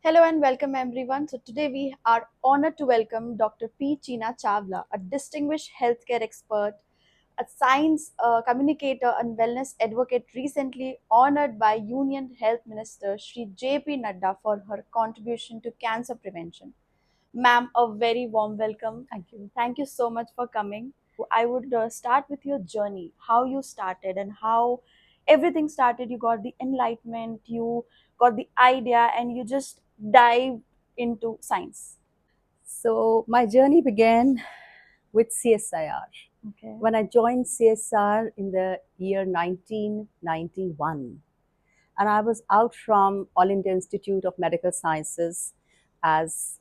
Hello and welcome everyone. So today we are honored to welcome Dr. P. Cheena Chawla, a distinguished healthcare expert, a science communicator and wellness advocate recently honored by Union Health Minister Shri J.P. Nadda for her contribution to cancer prevention. Ma'am, a very warm welcome. Thank you. Thank you so much for coming. I would start with your journey, how you started and how everything started. You got the enlightenment, you got the idea, and you just dived into science. So, my journey began with CSIR. Okay. When I joined CSR in the year 1991, and I was out from All India Institute of Medical Sciences as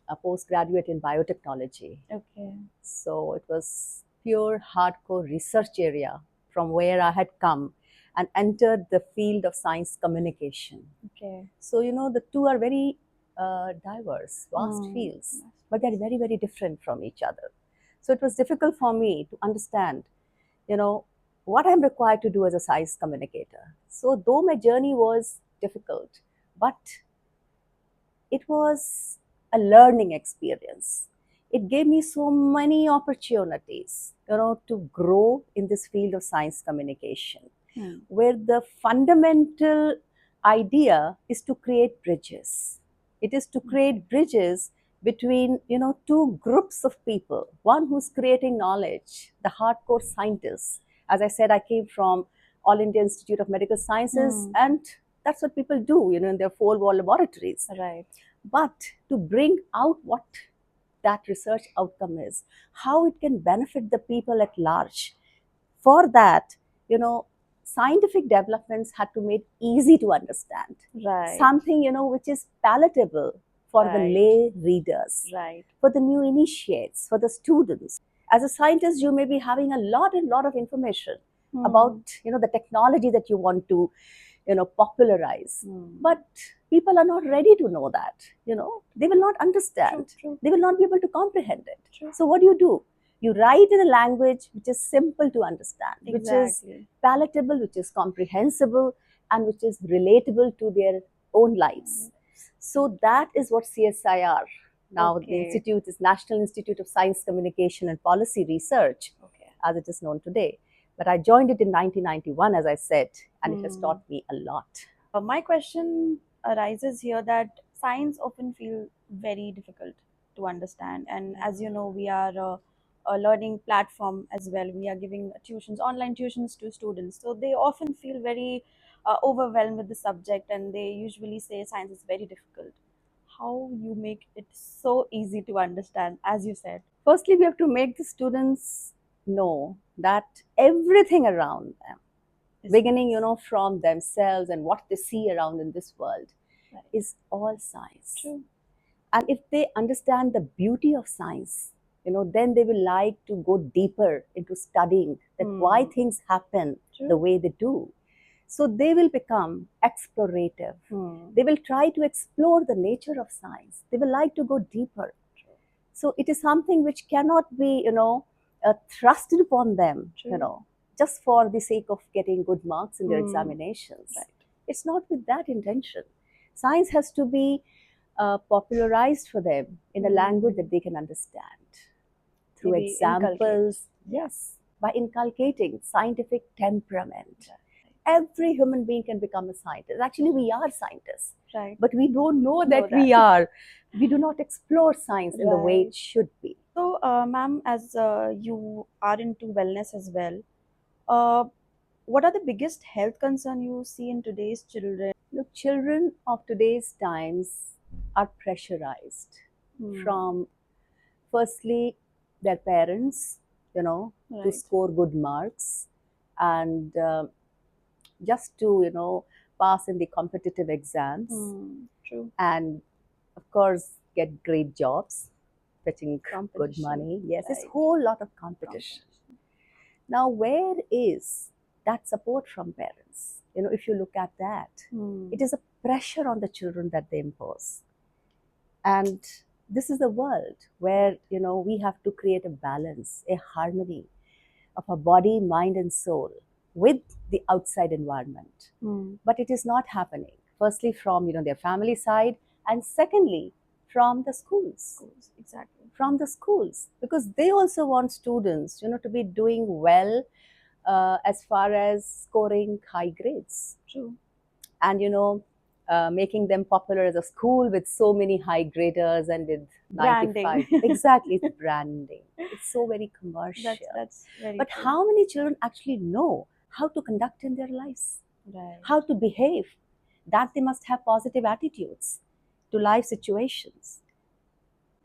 a postgraduate in biotechnology. Okay. So, it was pure hardcore research area from where I had come and entered the field of science communication. Okay. So, the two are very diverse, vast Mm. fields, but they're very, very different from each other. So, it was difficult for me to understand, what I'm required to do as a science communicator. So, though my journey was difficult, but it was a learning experience. It gave me so many opportunities, to grow in this field of science communication, where the fundamental idea is to create bridges. It is to create bridges between, two groups of people. One who's creating knowledge, the hardcore scientists. As I said, I came from All India Institute of Medical Sciences, and that's what people do, in their four-wall laboratories. Right. But to bring out what that research outcome is, how it can benefit the people at large. For that, scientific developments had to make easy to understand. Right. Something, which is palatable for the Right. lay readers, Right. for the new initiates, for the students. As a scientist, you may be having a lot of information about, the technology that you want to, popularize. But people are not ready to know that, they will not understand. True. They will not be able to comprehend it. True. So what do? You write in a language which is simple to understand, which is Exactly. palatable, which is comprehensible, and which is relatable to their own lives. So that is what CSIR, now the Okay. institute is National Institute of Science Communication and Policy Research, Okay. as it is known today. But I joined it in 1991, as I said, and it has taught me a lot. My question arises here that science often feel very difficult to understand, and as you know, we are a learning platform as well. We are giving tuitions, online tuitions to students, so they often feel very overwhelmed with the subject, and they usually say science is very difficult. How you make it so easy to understand, as you said? Firstly, we have to make the students know that everything around them, Is beginning, science. from themselves and what they see around in this world, Right. is all science. True. And if they understand the beauty of science, then they will like to go deeper into studying that why things happen True. the way they do. So they will become explorative. They will try to explore the nature of science. They will like to go deeper. So it is something which cannot be, thrusted upon them, True. just for the sake of getting good marks in their examinations. Right. It's not with that intention. Science has to be popularized for them in a language that they can understand. Through Maybe examples, yes, by inculcating scientific temperament. Every human being can become a scientist. Actually, we are scientists, Right. but we don't know that that. we are. We do not explore science in the way Right. it should be. So, ma'am, as you are into wellness as well, uh, what are the biggest health concern you see in today's children? Look, children of today's times are pressurized from, firstly, their parents, to Right. score good marks and just to, pass in the competitive exams True. and, of course, get great jobs, fetching good Competition. money. Yes, it's a Right. whole lot of competition. Now, where is that support from parents? If you look at that, it is a pressure on the children that they impose. And this is a world where, we have to create a balance, a harmony of our body, mind, and soul with the outside environment. But it is not happening. Firstly, from, their family side, And secondly, from the schools. Schools, exactly. From the schools, because they also want students, to be doing well as far as scoring high grades, True. and making them popular as a school with so many high graders and with Branding. 95. Exactly, it's branding. It's so very commercial. That's very But true. how many children actually know how to conduct in their lives, Right. how to behave, that they must have positive attitudes to life situations?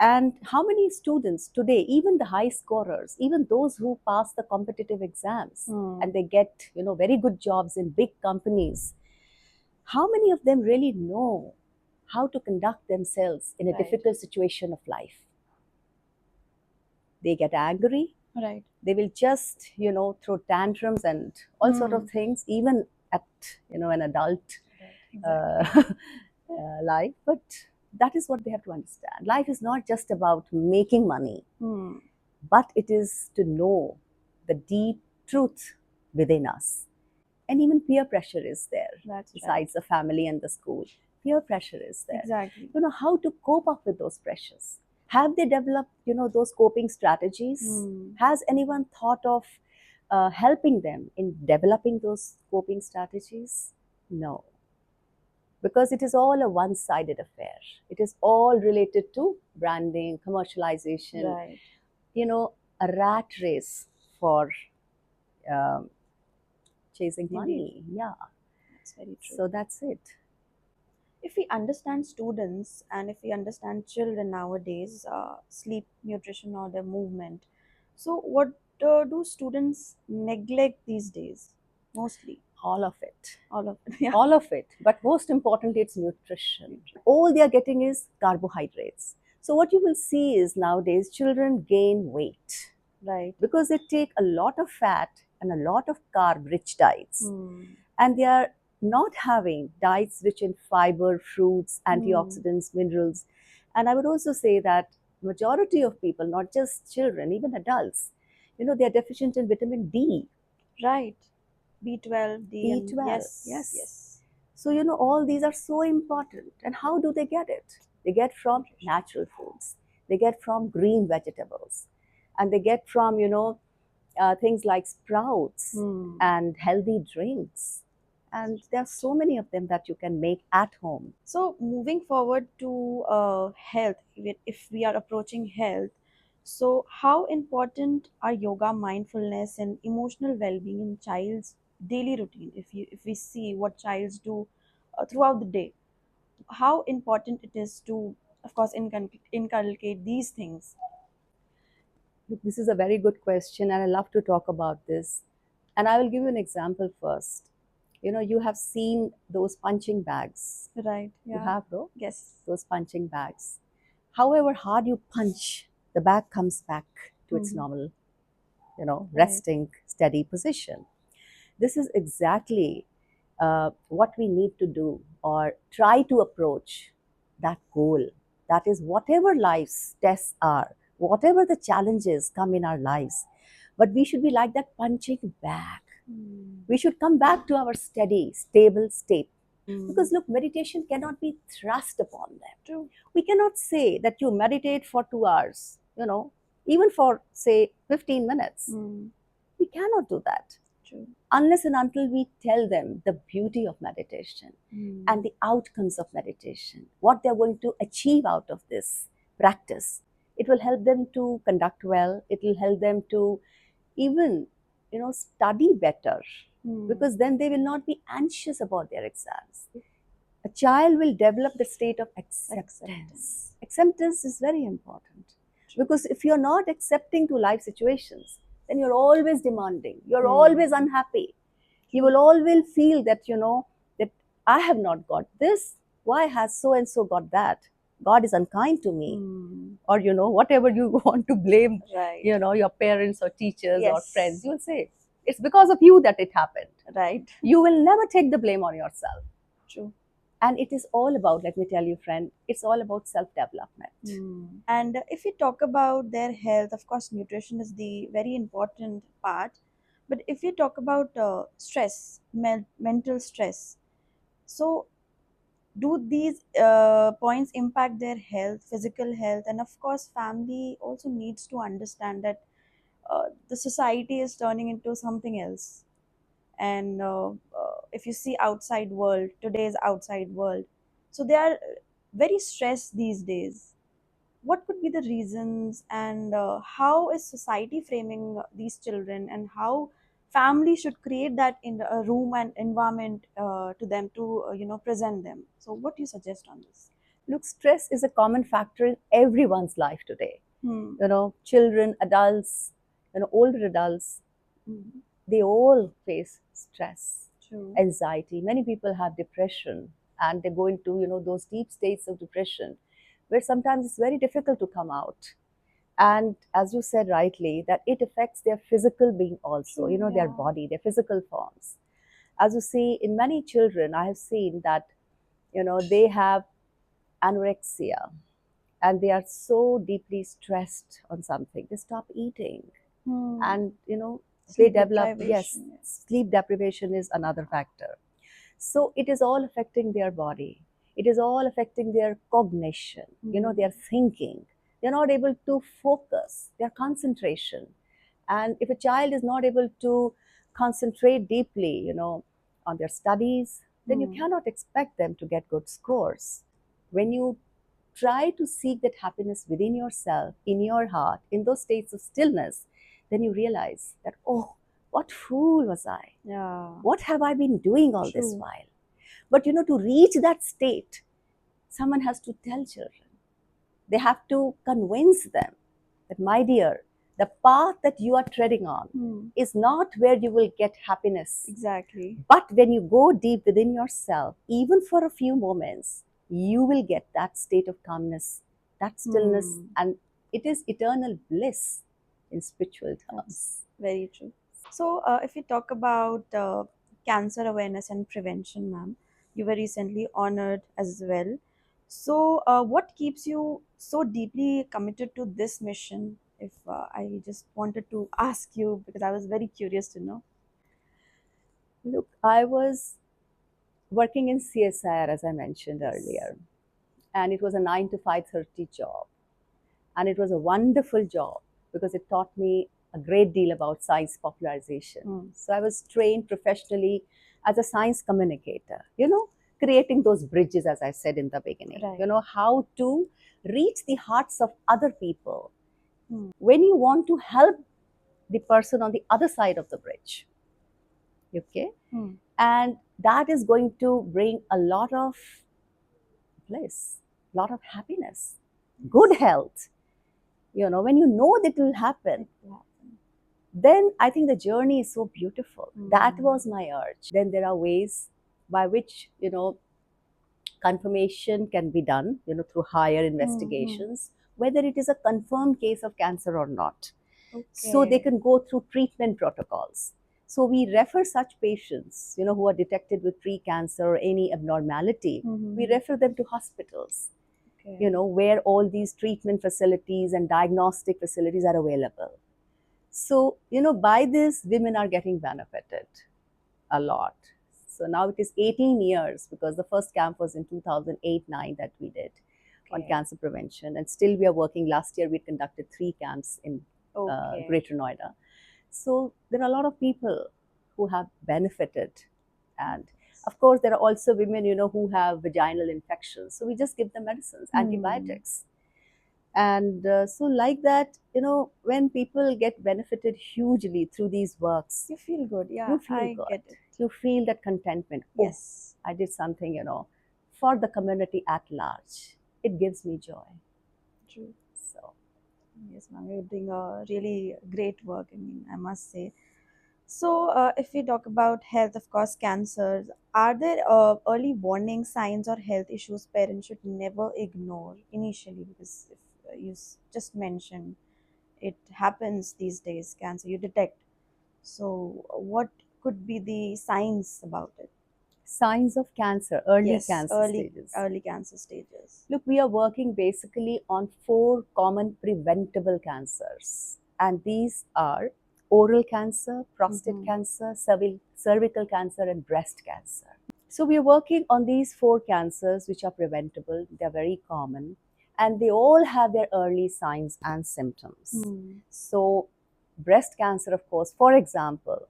And how many students today, even the high scorers, even those who pass the competitive exams and they get, very good jobs in big companies, how many of them really know how to conduct themselves in a Right. difficult situation of life? They get angry. Right. They will just, throw tantrums and all sort of things, even at, an adult Right. uh, life. But that is what they have to understand. Life is not just about making money, but it is to know the deep truth within us. And even peer pressure is there. That's right. Besides the family and the school, peer pressure is there. Exactly. How to cope up with those pressures. Have they developed, those coping strategies? Has anyone thought of helping them in developing those coping strategies? No, because it is all a one-sided affair. It is all related to branding, commercialization, Right. a rat race for um, chasing Indeed. money. Yeah. That's very true. So that's it. If we understand students and if we understand children nowadays, sleep, nutrition, or their movement, so what do students neglect these days? Mostly. All of it. All of it. Yeah. All of it. But most importantly, it's nutrition. All they are getting is carbohydrates. So what you will see is nowadays children gain weight. Right. Because they take a lot of fat and a lot of carb rich diets. And they are not having diets rich in fiber, fruits, antioxidants, minerals. And I would also say that majority of people, not just children, even adults, they are deficient in vitamin D. Right. B12, D, and B12, yes. Yes. So, all these are so important. And how do they get it? They get from natural foods, they get from green vegetables, and they get from, things like sprouts and healthy drinks. And there are so many of them that you can make at home. So, moving forward to health, if we are approaching health, so how important are yoga, mindfulness, and emotional well-being in child's daily routine? If we see what childs do throughout the day, how important it is to, of course, inculcate these things. Look, this is a very good question, and I love to talk about this. And I will give you an example first. You have seen those punching bags. Right. You Yeah. have, though? Yes. Those punching bags. However hard you punch, the bag comes back to its normal, resting, steady position. This is exactly what we need to do or try to approach that goal. That is, whatever life's tests are, whatever the challenges come in our lives, but we should be like that punching bag. We should come back to our steady, stable state. Because look, meditation cannot be thrust upon them. True. We cannot say that you meditate for 2 hours, even for, say, 15 minutes. We cannot do that. True. Unless and until we tell them the beauty of meditation and the outcomes of meditation, what they're going to achieve out of this practice. It will help them to conduct well. It will help them to even, study better, because then they will not be anxious about their exams. A child will develop the state of acceptance. Acceptance is very important, because if you're not accepting to life situations, then you're always demanding, you're always unhappy. You will always feel that, that I have not got this. Why has so and so got that? God is unkind to me. Or, whatever you want to blame, Right. your parents or teachers or Yes. friends, you'll say, it's because of you that it happened. Right. You will never take the blame on yourself. True. And it is all about, let me tell you, friend, it's all about self-development. And if we talk about their health, of course, nutrition is the very important part. But if we talk about stress, mental stress, so do these points impact their health, physical health? And of course, family also needs to understand that the society is turning into something else. And if you see outside world, today's outside world, so they are very stressed these days. What could be the reasons, and how is society framing these children, and how family should create that in a room and environment to them to present them? So what do you suggest on this? Look, stress is a common factor in everyone's life today. Hmm. Children, adults, older adults, Hmm. they all face stress, True. anxiety. Many people have depression, and they go into, those deep states of depression where sometimes it's very difficult to come out. And as you said rightly, that it affects their physical being also, True. their Yeah. body, their physical forms. As you see, in many children, I have seen that, they have anorexia, and they are so deeply stressed on something. They stop eating, Hmm. and, they Sleep develop, yes, deprivation. Yes. sleep deprivation is another factor. So it is all affecting their body. It is all affecting their cognition, Hmm. their thinking. They're not able to focus, their concentration. And if a child is not able to concentrate deeply, on their studies, then you Hmm. cannot expect them to get good scores. When you try to seek that happiness within yourself, in your heart, in those states of stillness, then you realize that, oh, what fool was I? Yeah. What have I been doing all this True. while? But to reach that state, someone has to tell children. They have to convince them that, my dear, the path that you are treading on Hmm. is not where you will get happiness. Exactly. But when you go deep within yourself, even for a few moments, you will get that state of calmness, that stillness, Hmm. and it is eternal bliss in spiritual That's terms. very true. So, if we talk about cancer awareness and prevention, ma'am, you were recently honored as well. So, what keeps you so deeply committed to this mission? If I just wanted to ask you, because I was very curious to know. Look, I was working in CSIR, as I mentioned Yes. earlier, and it was a 9 to 5:30 job. And it was a wonderful job because it taught me a great deal about science popularization. Hmm. So I was trained professionally as a science communicator, creating those bridges, as I said in the beginning, Right. how to reach the hearts of other people Hmm. when you want to help the person on the other side of the bridge. Okay. Hmm. And that is going to bring a lot of bliss, a lot of happiness, good Yes. health. When you know that it will happen, It will happen. then I think the journey is so beautiful. That Hmm. was my urge. Then there are ways by which, confirmation can be done, through higher Hmm. Hmm. investigations, whether it is a confirmed case of cancer or not. So they Okay. can go through treatment protocols. So we refer such patients, who are detected with pre-cancer or any abnormality, we Hmm. refer them to hospitals, Okay. where all these treatment facilities and diagnostic facilities are available. So, by this, women are getting benefited a lot. So now it is 18 years because the first camp was in 2008-9 that we did on Okay. cancer prevention. And still we are working. Last year we conducted 3 camps in Okay. Greater Noida. So there are a lot of people who have benefited. And of course, there are also women, who have vaginal infections. So we just give them medicines, Hmm. antibiotics. And so, like that, when people get benefited hugely through these works, You feel good. Yeah, you feel I good. get it. You feel that contentment. Oh, Yes. I did something, for the community at large. It gives me joy. True. So, Yes, ma'am. You're doing a really great work, I mean, I must say. So, if we talk about health, of course, cancers, are there early warning signs or health issues parents should never ignore initially? Because if just mentioned, it happens these days, cancer, you detect. So, what could be the signs about it? signs of cancer, early Yes, cancer stages. early cancer stages. Look, we are working basically on 4 common preventable cancers, and these are oral cancer, prostate Mm-hmm. cancer, cervical cancer, and breast cancer. So we are working on these four cancers which are preventable. They're very common, and they all have their early signs and symptoms. Hmm. So breast cancer, of course, for example,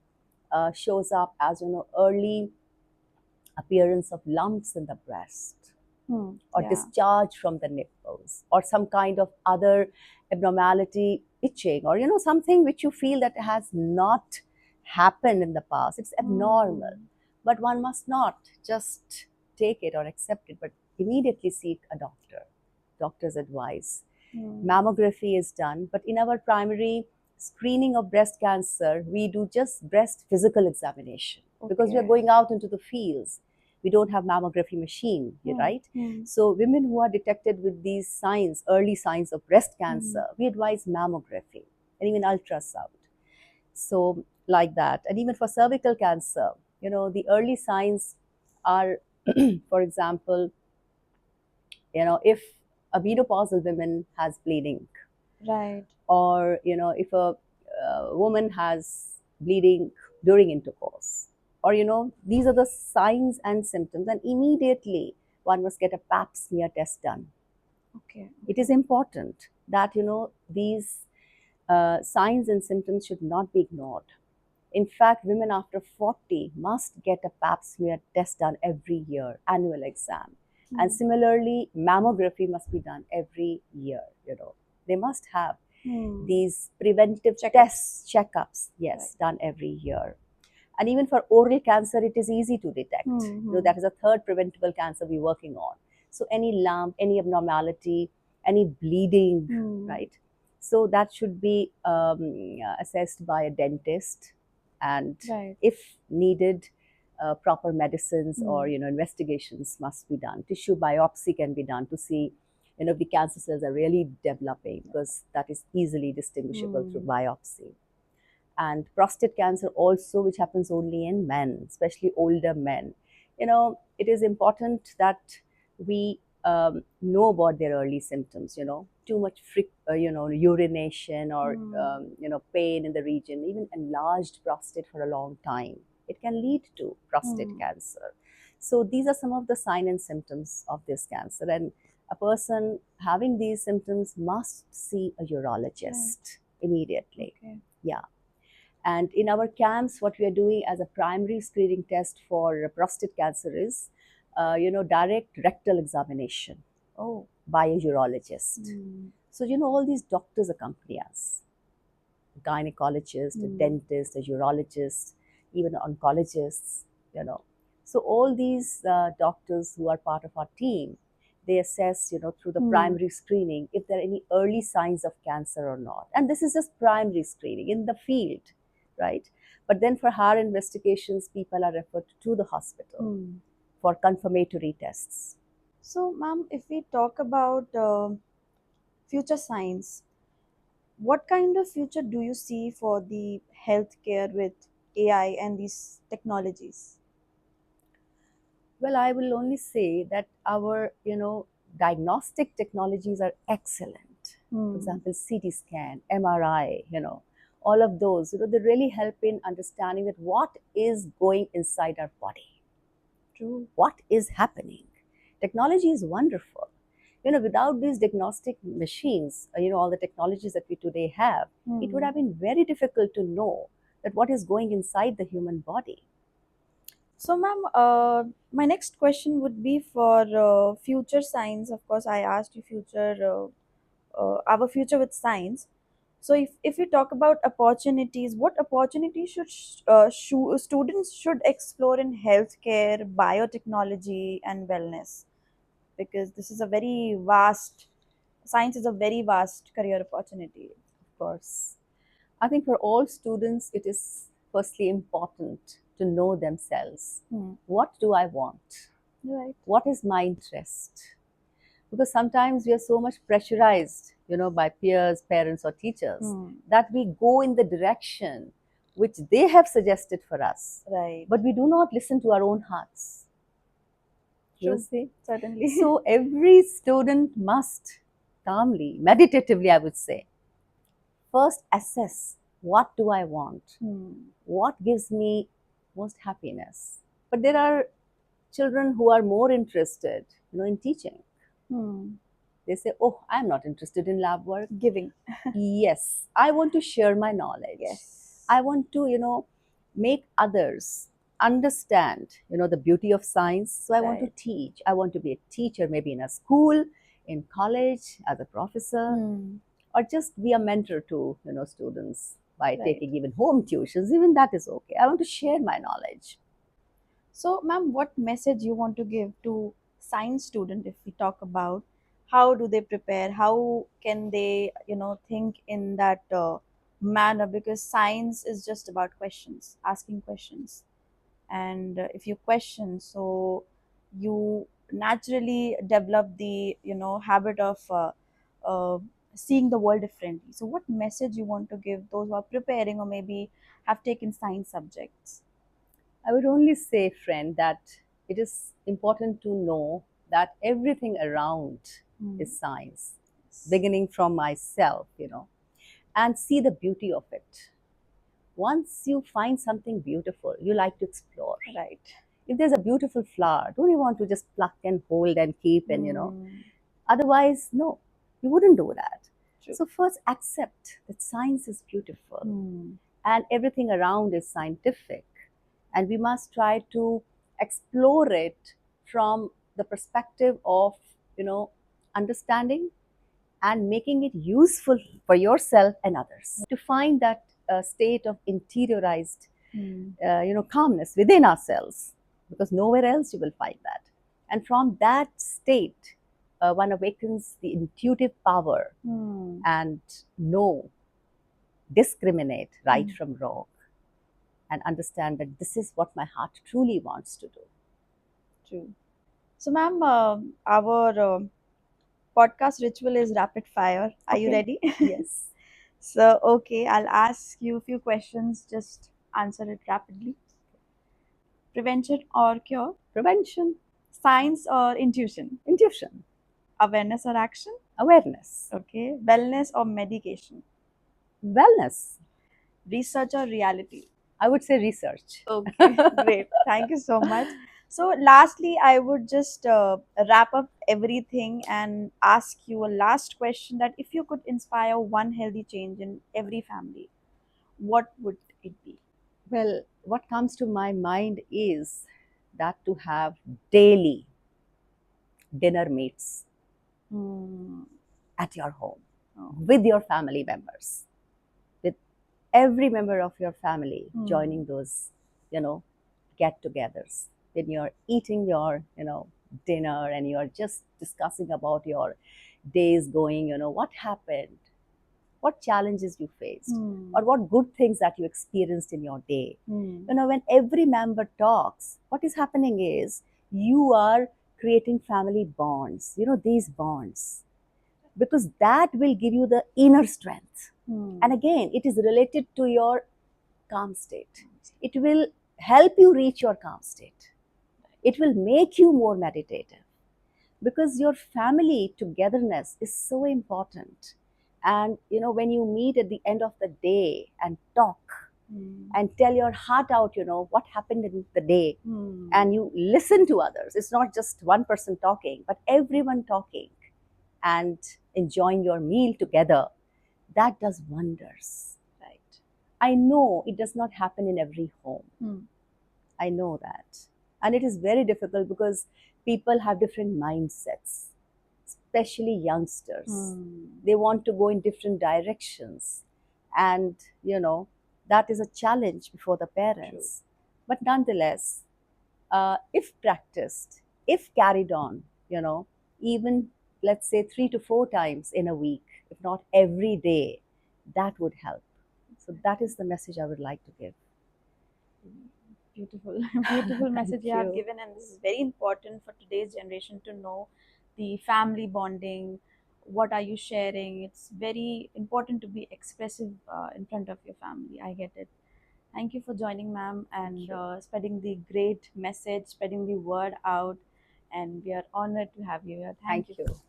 shows up as early appearance of lumps in the breast, Hmm. or Yeah. discharge from the nipples, or some kind of other abnormality, itching, or something which you feel that has not happened in the past. It's abnormal, Hmm. but one must not just take it or accept it, but immediately seek a doctor's advice. Hmm. Mammography is done, but in our primary screening of breast cancer, we do just breast physical examination because we are Okay. going out into the fields. We don't have mammography machine, Hmm. right? Hmm. So women who are detected with these signs, early signs of breast Hmm. cancer, we advise mammography and even ultrasound. So like that, and even for cervical cancer, the early signs are, for example, if a menopausal woman has bleeding, Right. or if a woman has bleeding during intercourse, or these are the signs and symptoms, and immediately one must get a pap smear test done. Okay. It is Okay. important that these signs and symptoms should not be ignored. In fact, women after 40 must get a pap smear test done every year, annual exam. And Hmm. similarly, mammography must be done every year. They must have Hmm. these preventive Checkups. tests, checkups, Right. yes, done every year. And even for oral cancer, it is easy to detect. Hmm. Hmm. That is a third preventable cancer we're working on. So any lump, any abnormality, any bleeding, Hmm. right? So that should be assessed by a dentist, and Right. if needed, proper medicines or Hmm. investigations must be done. Tissue biopsy can be done to see if the cancer cells are really developing, because that is easily distinguishable through Hmm. biopsy. And prostate cancer also, which happens only in men, especially older men. It is important that we know about their early symptoms. Too much urination, or Hmm. pain in the region, even enlarged prostate for a long time, it can lead to prostate Hmm. cancer. So these are some of the signs and symptoms of this cancer, and a person having these symptoms must see a Right. urologist immediately. Okay. Yeah. And in our camps, what we are doing as a primary screening test for prostate cancer is, direct rectal examination Oh. by a urologist. Hmm. So, all these doctors accompany us: a gynecologist, a Hmm. dentist, a urologist, even oncologists, you know. So, all these doctors who are part of our team, they assess, through the Hmm. primary screening if there are any early signs of cancer or not. And this is just primary screening in the field, right? But then for higher investigations, people are referred to the hospital Hmm. for confirmatory tests. So, ma'am, if we talk about future science, what kind of future do you see for the healthcare with AI and these technologies? Well, I will only say that our, diagnostic technologies are excellent. For Hmm. example, CT scan, MRI, all of those, they really help in understanding that what is going inside our body, True. what is happening. Technology is wonderful. Without these diagnostic machines, all the technologies that we today have, it would Hmm. have been very difficult to know that what is going inside the human body. So, ma'am, my next question would be for future science. Of course, I asked you our future with science. So, if we talk about opportunities, what opportunities students should explore in healthcare, biotechnology, and wellness? Because this is a very vast science is a very vast career opportunity. Of course, I think for all students, it is firstly important to know themselves. Hmm. What do I want? Right. What is my interest? Because sometimes we are so much pressurized, by peers, parents, or teachers, Hmm. that we go in the direction which they have suggested for us, Right. but we do not listen to our own hearts. You True. see? Certainly. So every student must calmly, meditatively, I would say, first assess, what do I want? Hmm. What gives me most happiness? But there are children who are more interested, in teaching. Hmm. They say, "Oh, I'm not interested in lab work." Giving. Yes, I want to share my knowledge. Yes. I want to, make others understand, the beauty of science. So I want to Right. teach. I want to be a teacher, maybe in a school, in college, as a professor, Hmm. or just be a mentor to, students by Right. taking even home tuitions. Even that is okay. I want to share my knowledge. So, ma'am, what message you want to give to science student if we talk about how do they prepare? How can they, think in that manner? Because science is just about questions, asking questions, and if you question, so you naturally develop the, habit of uh, seeing the world differently. So, what message you want to give those who are preparing or maybe have taken science subjects? I would only say, friend, that it is important to know that everything around Hmm. is science, beginning from myself, and see the beauty of it. Once you find something beautiful, you like to explore. Right. If there's a beautiful flower, don't you want to just pluck and hold and keep and, Hmm. otherwise, no, you wouldn't do that. True. So, first, accept that science is beautiful Hmm. and everything around is scientific. And we must try to explore it from the perspective of, understanding and making it useful for yourself and others. To find that state of interiorized, Hmm. calmness within ourselves, because nowhere else you will find that. And from that state, one awakens the intuitive power Hmm. and know, discriminate right Hmm. from wrong, and understand that this is what my heart truly wants to do. True. So, ma'am, our podcast ritual is rapid fire. Are you Okay. ready? Yes. So, okay, I'll ask you a few questions. Just answer it rapidly. Prevention or cure? Prevention, Science or intuition? intuition, Awareness or action? awareness, Okay. Wellness or medication? wellness. Research or reality? I would say research. Okay, great. Thank you so much. So, lastly, I would just wrap up everything and ask you a last question that if you could inspire one healthy change in every family, what would it be? Well, what comes to my mind is that to have daily dinner meets Hmm. at your home Oh. with your family members, with every member of your family Hmm. joining those, get togethers. When you're eating your, dinner and you're just discussing about your days going, what happened, what challenges you faced, Hmm. or what good things that you experienced in your day. Hmm. When every member talks, what is happening is you are creating family bonds, these bonds, because that will give you the inner strength. Hmm. And again, it is related to your calm state. It will help you reach your calm state. It will make you more meditative because your family togetherness is so important. And when you meet at the end of the day and talk Hmm. and tell your heart out, what happened in the day, Hmm. and you listen to others, it's not just one person talking, but everyone talking and enjoying your meal together, that does wonders. Right. I know it does not happen in every home. Hmm. I know that. And it is very difficult because people have different mindsets, especially youngsters. Hmm. They want to go in different directions. And, that is a challenge before the True. parents. But nonetheless, if practiced, if carried on, even let's say 3 to 4 times in a week, if not every day, that would help. So that is the message I would like to give. Beautiful, beautiful Thank message you have you. given, and this is very important for today's generation to know the family bonding. What are you sharing? It's very important to be expressive in front of your family. I get it. Thank you for joining, ma'am, Thank and you. spreading the great message, spreading the word out. And we are honored to have you here. Thank Thank you. you.